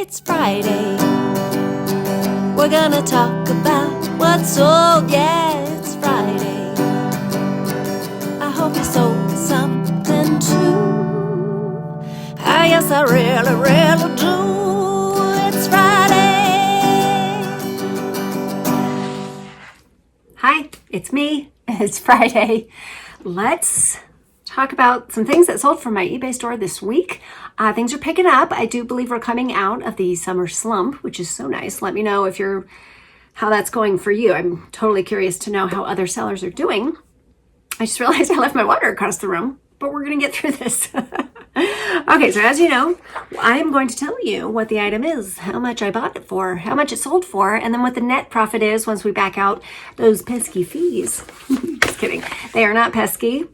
It's Friday. We're gonna talk about what's sold. Yeah, it's Friday. I hope you sold something too. Yes, I really, really do. It's Friday. Hi, it's me. It's Friday. Let's talk about some things that sold from my eBay store this week. Things are picking up. I do believe we're coming out of the summer slump, which is so nice. Let me know how that's going for you. I'm totally curious to know how other sellers are doing. I just realized I left my water across the room, but we're going to get through this. Okay, so as you know, I am going to tell you what the item is, how much I bought it for, how much it sold for, and then what the net profit is once we back out those pesky fees. Just kidding. They are not pesky.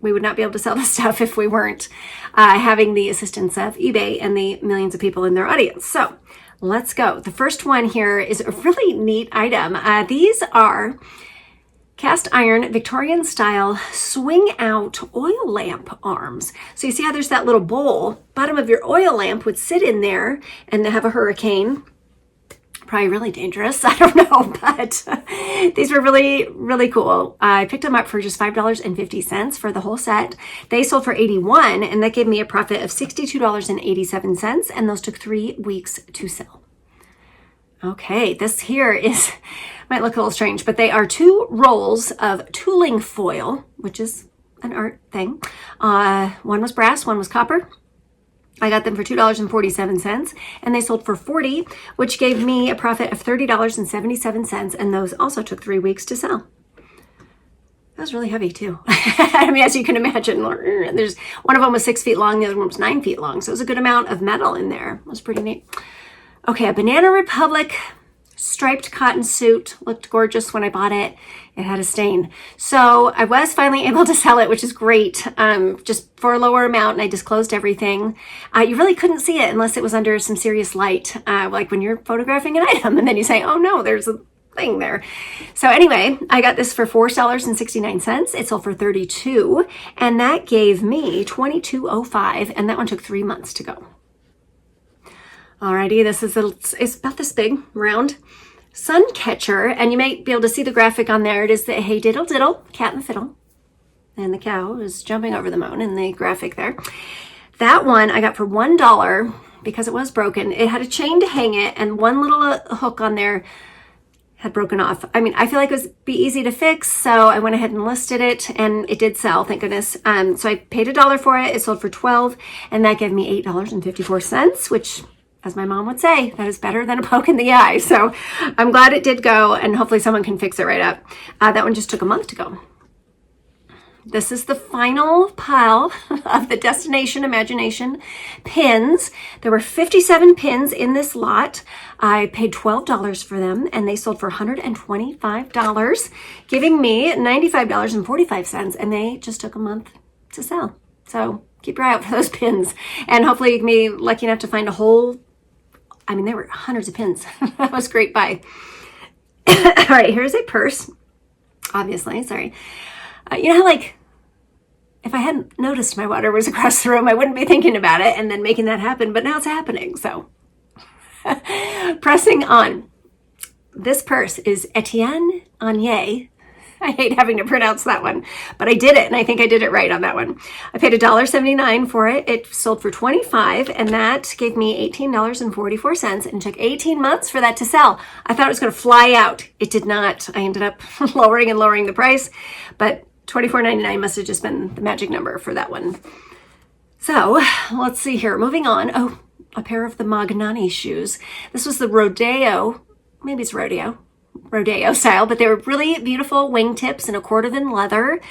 We would not be able to sell this stuff if we weren't having the assistance of eBay and the millions of people in their audience. So let's go. The first one here is a really neat item. These are cast iron Victorian style swing out oil lamp arms. So you see how there's that little bowl, bottom of your oil lamp would sit in there and have a hurricane. Probably really dangerous. I don't know, but these were really, really cool. I picked them up for just $5.50 for the whole set. They sold for $81, and that gave me a profit of $62.87, and those took 3 weeks to sell. Okay, this here might look a little strange, but they are 2 rolls of tooling foil, which is an art thing. One was brass, one was copper. I got them for $2.47, and they sold for $40, which gave me a profit of $30.77, and those also took 3 weeks to sell. That was really heavy too. I mean, as you can imagine, there's one of them was 6 feet long, the other one was 9 feet long, so it was a good amount of metal in there. It was pretty neat. Okay, a Banana Republic striped cotton suit. Looked gorgeous when I bought it. It had a stain. So I was finally able to sell it, which is great, just for a lower amount, and I disclosed everything. You really couldn't see it unless it was under some serious light, like when you're photographing an item and then you say, oh no, there's a thing there. So anyway, I got this for $4.69. It sold for $32, and that gave me $22.05, and that one took 3 months to go. Alrighty, it's about this big, round sun catcher, and you may be able to see the graphic on there. It is the Hey Diddle Diddle, Cat and Fiddle, and the cow is jumping over the moon in the graphic there. That one I got for $1 because it was broken. It had a chain to hang it, and one little hook on there had broken off. I mean, I feel like it would be easy to fix, so I went ahead and listed it, and it did sell, thank goodness. So I paid $1 for it. It sold for $12, and that gave me $8.54, which, as my mom would say, that is better than a poke in the eye. So I'm glad it did go, and hopefully someone can fix it right up. That one just took a month to go. This is the final pile of the Destination Imagination pins. There were 57 pins in this lot. I paid $12 for them, and they sold for $125, giving me $95.45, and they just took a month to sell. So keep your eye out for those pins, and hopefully you can be lucky enough to find a whole, I mean, there were hundreds of pins. That was a great buy. All right, here's a purse. Obviously, sorry. You know how, like, if I hadn't noticed my water was across the room, I wouldn't be thinking about it and then making that happen, but now it's happening, so. Pressing on. This purse is Etienne Agnier. I hate having to pronounce that one, but I did it, and I think I did it right on that one. I paid $1.79 for it. It sold for $25, and that gave me $18.44, and took 18 months for that to sell. I thought it was going to fly out. It did not. I ended up lowering the price, but $24.99 must have just been the magic number for that one. So let's see here. Moving on. Oh, a pair of the Magnani shoes. This was the Rodeo. Maybe it's Rodeo style, but they were really beautiful wingtips in a cordovan leather.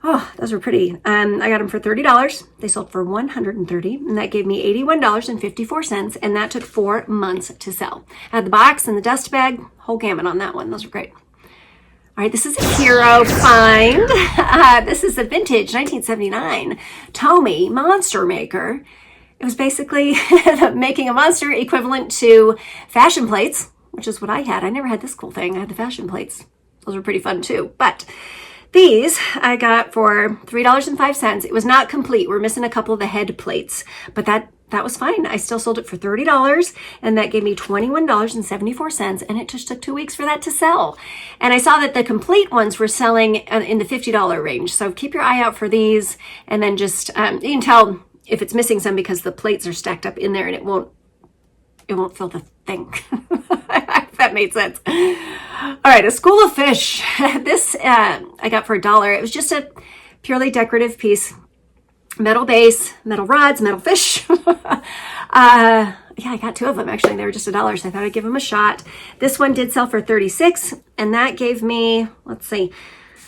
Oh, those were pretty. I got them for $30. They sold for $130, and that gave me $81.54, and that took 4 months to sell. I had the box and the dust bag, whole gamut on that one. Those were great. All right, this is a hero find. This is a vintage 1979 Tomy Monster Maker. It was basically making a monster equivalent to fashion plates, which is what I had. I never had this cool thing. I had the fashion plates. Those were pretty fun too. But these I got for $3.05. It was not complete. We're missing a couple of the head plates, but that that was fine. I still sold it for $30, and that gave me $21.74, and it just took 2 weeks for that to sell. And I saw that the complete ones were selling in the $50 range. So keep your eye out for these, and then just, you can tell if it's missing some because the plates are stacked up in there and it won't fill the thing. If that made sense. All right, a school of fish. This I got for $1. It was just a purely decorative piece. Metal base, metal rods, metal fish. Yeah, I got 2 of them actually. They were just $1, so I thought I'd give them a shot. This one did sell for $36, and that gave me, let's see.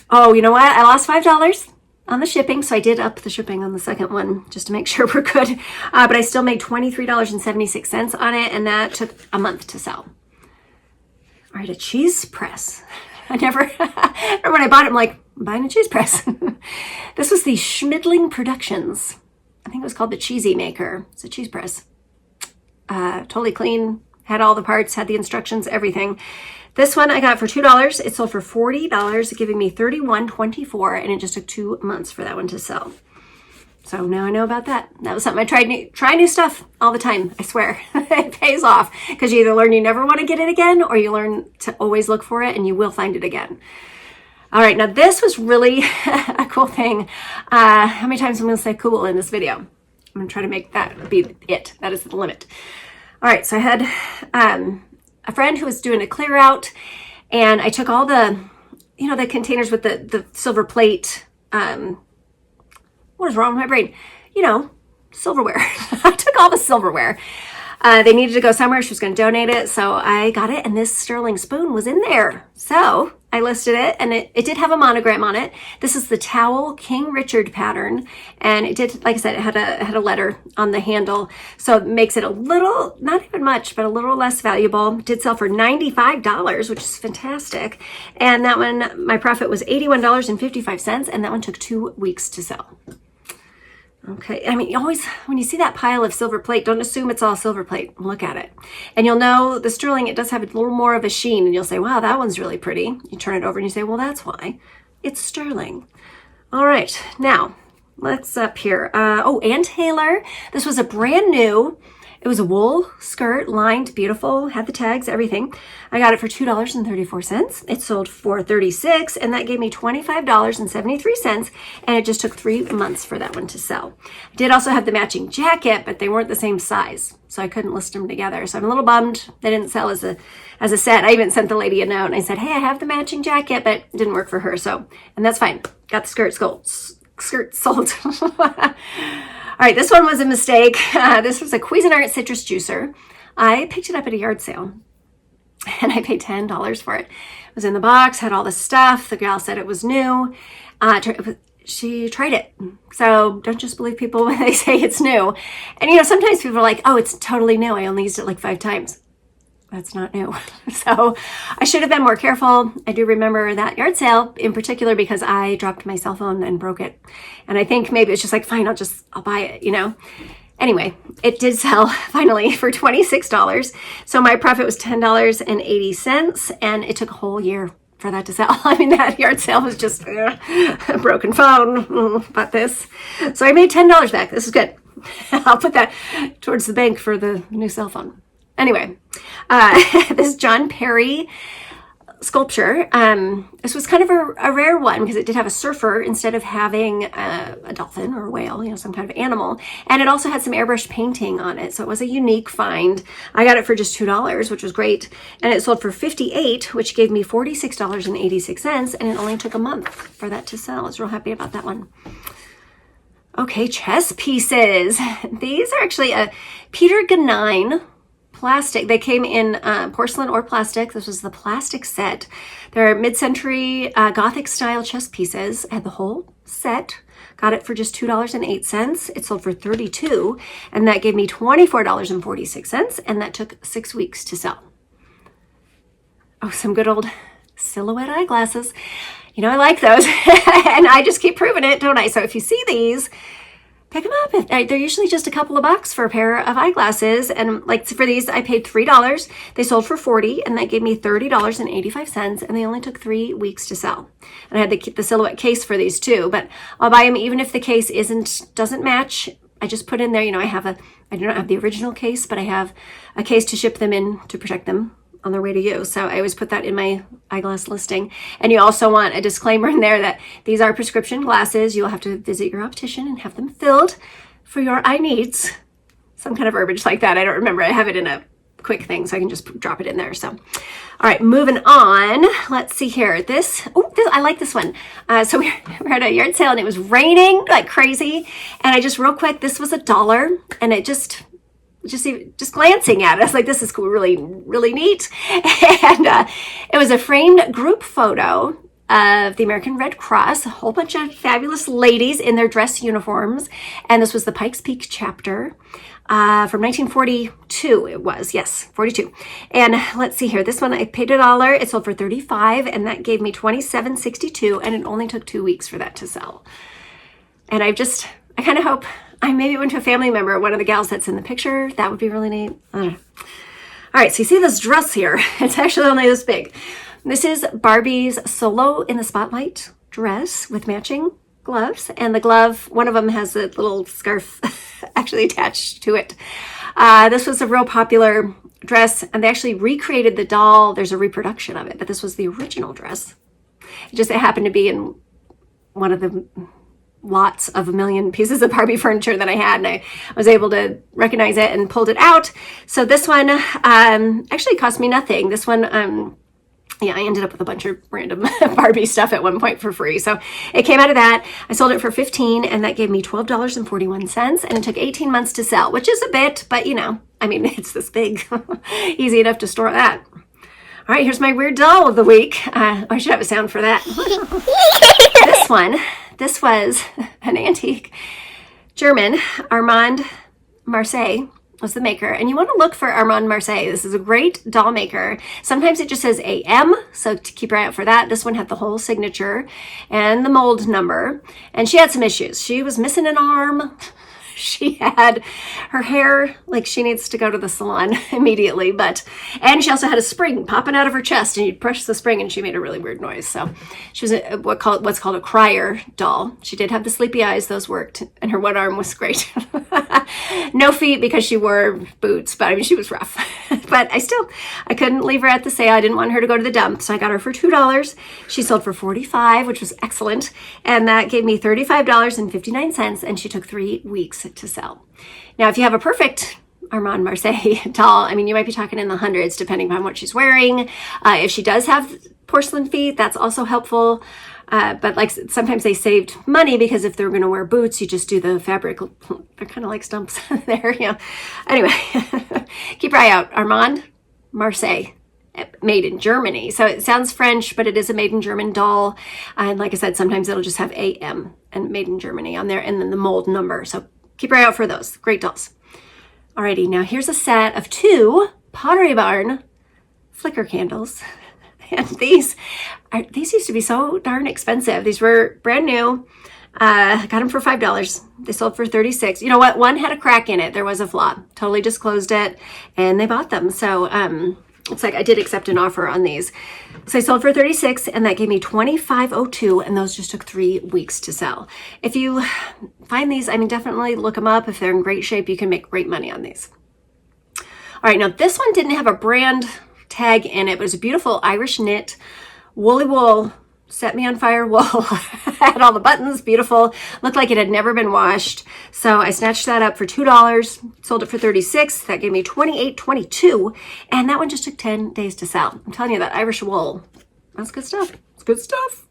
Oh, you know what? I lost $5 on the shipping, so I did up the shipping on the second one just to make sure we're good. But I still made $23.76 on it, and that took a month to sell. All right, a cheese press. I never, remember when I bought it, I'm like, I'm buying a cheese press. This was the Schmidling Productions. I think it was called the Cheesy Maker. It's a cheese press. Totally clean, had all the parts, had the instructions, everything. This one I got for $2. It sold for $40, giving me $31.24, and it just took 2 months for that one to sell. So now I know about that. That was something I try new stuff all the time. I swear it pays off, because you either learn you never want to get it again, or you learn to always look for it and you will find it again. All right, now this was really a cool thing. How many times am I going to say cool in this video? I'm going to try to make that be it. That is the limit. All right, so I had a friend who was doing a clear out, and I took all the, the containers with the silver plate. What is wrong with my brain? Silverware. I took all the silverware. They needed to go somewhere. She was going to donate it. So I got it. And this sterling spoon was in there. So I listed it, and it did have a monogram on it. This is the towel King Richard pattern. And it did, like I said, it had a letter on the handle. So it makes it a little, not even much, but a little less valuable. It did sell for $95, which is fantastic. And that one, my profit was $81.55. And that one took 2 weeks to sell. Okay, I mean, you always, when you see that pile of silver plate, don't assume it's all silver plate. Look at it. And you'll know the sterling, it does have a little more of a sheen, and you'll say, wow, that one's really pretty. You turn it over and you say, well, that's why. It's sterling. All right, now, let's up here. Ann Taylor. This was a brand new, it was a wool skirt, lined, beautiful, had the tags, everything. I got it for $2.34. It sold for $36, and that gave me $25.73, and it just took 3 months for that one to sell. I did also have the matching jacket, but they weren't the same size, so I couldn't list them together. So I'm a little bummed they didn't sell as a set. I even sent the lady a note, and I said, hey, I have the matching jacket, but it didn't work for her, and that's fine. Got the skirt sold. All right, this one was a mistake. This was a Cuisinart citrus juicer. I picked it up at a yard sale, and I paid $10 for it. It was in the box, had all the stuff. The gal said it was new. She tried it. So don't just believe people when they say it's new. And sometimes people are like, oh, it's totally new. I only used it like 5 times. That's not new. So I should have been more careful. I do remember that yard sale in particular because I dropped my cell phone and broke it. And I think maybe it's just like, fine, I'll buy it, Anyway, it did sell finally for $26. So my profit was $10.80, and it took a whole year for that to sell. I mean, that yard sale was just a broken phone, bought this. So I made $10 back. This is good. I'll put that towards the bank for the new cell phone. Anyway, this John Perry sculpture, this was kind of a rare one because it did have a surfer instead of having a dolphin or a whale, some kind of animal. And it also had some airbrush painting on it. So it was a unique find. I got it for just $2, which was great. And it sold for $58, which gave me $46.86. And it only took a month for that to sell. I was real happy about that one. Okay, chess pieces. These are actually a Peter Ganine plastic. They came in porcelain or plastic. This was the plastic set. They're mid-century Gothic style chess pieces. I had the whole set. Got it for just $2.08. It sold for $32, and that gave me $24.46, and that took 6 weeks to sell. Oh, some good old silhouette eyeglasses. I like those, and I just keep proving it, don't I? So if you see these, pick them up. They're usually just a couple of bucks for a pair of eyeglasses. And like for these, I paid $3. They sold for $40, and that gave me $30.85. And they only took 3 weeks to sell. And I had the silhouette case for these too. But I'll buy them even if the case doesn't match. I just put in there, I have I do not have the original case, but I have a case to ship them in to protect them on their way to you. So I always put that in my eyeglass listing. And you also want a disclaimer in there that these are prescription glasses. You'll have to visit your optician and have them filled for your eye needs. Some kind of verbiage like that. I don't remember. I have it in a quick thing, so I can just drop it in there. So, all right, moving on. Let's see here. This I like this one. So we were at a yard sale and it was raining like crazy. And I just real quick, this was $1, and it just glancing at it, I was like, this is cool, really, really neat. And it was a framed group photo of the American Red Cross, a whole bunch of fabulous ladies in their dress uniforms. And this was the Pikes Peak chapter from 1942. It was, yes, 42. And let's see here. This one, I paid $1. It sold for $35, and that gave me $27.62, and it only took 2 weeks for that to sell. And I kind of hope I maybe went to a family member, one of the gals that's in the picture. That would be really neat. I don't know. All right, so you see this dress here. It's actually only this big. This is Barbie's Solo in the Spotlight dress with matching gloves. And the glove, one of them has a little scarf actually attached to it. This was a real popular dress, and they actually recreated the doll. There's a reproduction of it, but this was the original dress. It happened to be in one of the lots of a million pieces of Barbie furniture that I had, and I was able to recognize it and pulled it out. So this one actually cost me nothing. This one, I ended up with a bunch of random Barbie stuff at one point for free. So it came out of that. I sold it for $15, and that gave me $12.41, and it took 18 months to sell, which is a bit, but it's this big. Easy enough to store that. All right, here's my weird doll of the week. I should have a sound for that. This was an antique German. Armand Marseille was the maker. And you want to look for Armand Marseille. This is a great doll maker. Sometimes it just says AM, so to keep your eye out for that. This one had the whole signature and the mold number. And she had some issues. She was missing an arm. She had her hair, like she needs to go to the salon immediately, and she also had a spring popping out of her chest, and you'd push the spring and she made a really weird noise. So she was what's called a crier doll. She did have the sleepy eyes, those worked, and her one arm was great. No feet because she wore boots, but she was rough. But I couldn't leave her at the sale. I didn't want her to go to the dump, so I got her for $2. She sold for $45, which was excellent, and that gave me $35.59, and she took 3 weeks to sell. Now, if you have a perfect Armand Marseille doll, you might be talking in the hundreds depending on what she's wearing. If she does have porcelain feet, that's also helpful. But sometimes they saved money because if they're going to wear boots, you just do the fabric. They're kind of like stumps there. Anyway, keep your eye out. Armand Marseille, made in Germany. So it sounds French, but it is a made in German doll. And like I said, sometimes it'll just have AM and made in Germany on there, and then the mold number. So keep your eye out for those. Great dolls. Alrighty, now here's a set of 2 Pottery Barn flicker candles. And these used to be so darn expensive. These were brand new. Got them for $5. They sold for $36. You know what? One had a crack in it. There was a flaw. Totally just closed it, and they bought them. So looks like I did accept an offer on these. So I sold for $36, and that gave me $25.02, and those just took 3 weeks to sell. If you find these, definitely look them up. If they're in great shape, you can make great money on these. All right, now this one didn't have a brand tag in it, but it was a beautiful Irish knit woolly wool, set me on fire wool. Had all the buttons, beautiful. Looked like it had never been washed. So I snatched that up for $2, sold it for $36. That gave me $28.22, and that one just took 10 days to sell. I'm telling you, that Irish wool, that's good stuff. It's good stuff.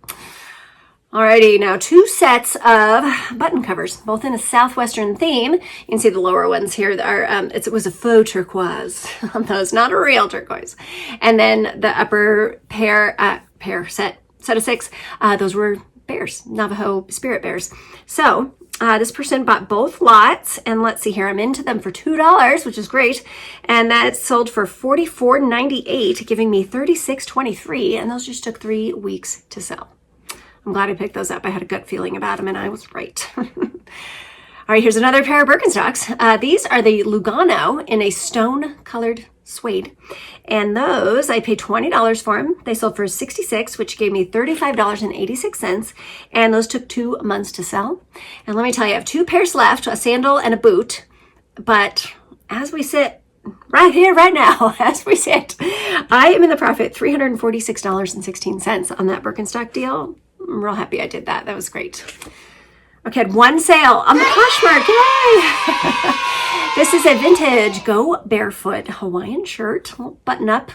Alrighty, now 2 sets of button covers, both in a southwestern theme. You can see the lower ones here are, it was a faux turquoise on those, not a real turquoise. And then the upper set of 6, those were bears, Navajo spirit bears. So this person bought both lots, and let's see here, I'm into them for $2, which is great. And that sold for $44.98, giving me $36.23, and those just took 3 weeks to sell. I'm glad I picked those up. I had a gut feeling about them, and I was right. All right, here's another pair of Birkenstocks. These are the Lugano in a stone-colored suede. And those, I paid $20 for them. They sold for $66, which gave me $35.86. And those took 2 months to sell. And let me tell you, I have 2 pairs left, a sandal and a boot. But as we sit right here, right now, as we sit, I am in the profit, $346.16 on that Birkenstock deal. I'm real happy I did that. That was great. Okay, I had one sale on the Poshmark. Yay! This is a vintage Go Barefoot Hawaiian shirt, button up.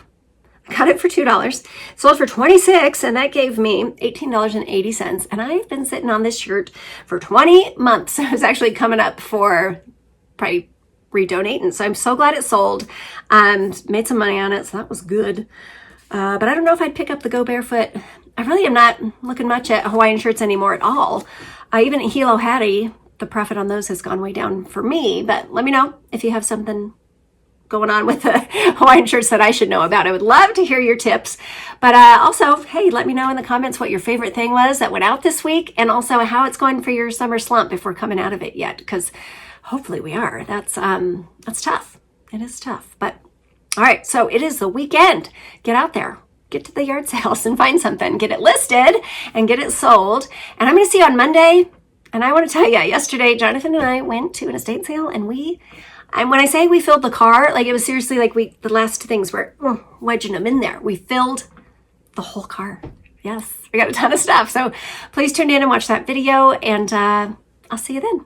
Got it for $2. Sold for $26, and that gave me $18.80. And I've been sitting on this shirt for 20 months. I was actually coming up for probably redonating. So I'm so glad it sold. Made some money on it, so that was good. But I don't know if I'd pick up the Go Barefoot. I really am not looking much at Hawaiian shirts anymore at all. Even at Hilo Hattie, the profit on those has gone way down for me. But let me know if you have something going on with the Hawaiian shirts that I should know about. I would love to hear your tips. But also, hey, let me know in the comments what your favorite thing was that went out this week, and also how it's going for your summer slump if we're coming out of it yet, because hopefully we are. That's tough. It is tough. But all right, so it is the weekend. Get out there. Get to the yard sales and find something. Get it listed and get it sold. And I'm going to see you on Monday. And I want to tell you, yesterday, Jonathan and I went to an estate sale, and when I say we filled the car, like it was seriously like the last two things were wedging them in there. We filled the whole car. Yes, we got a ton of stuff. So please tune in and watch that video, and I'll see you then.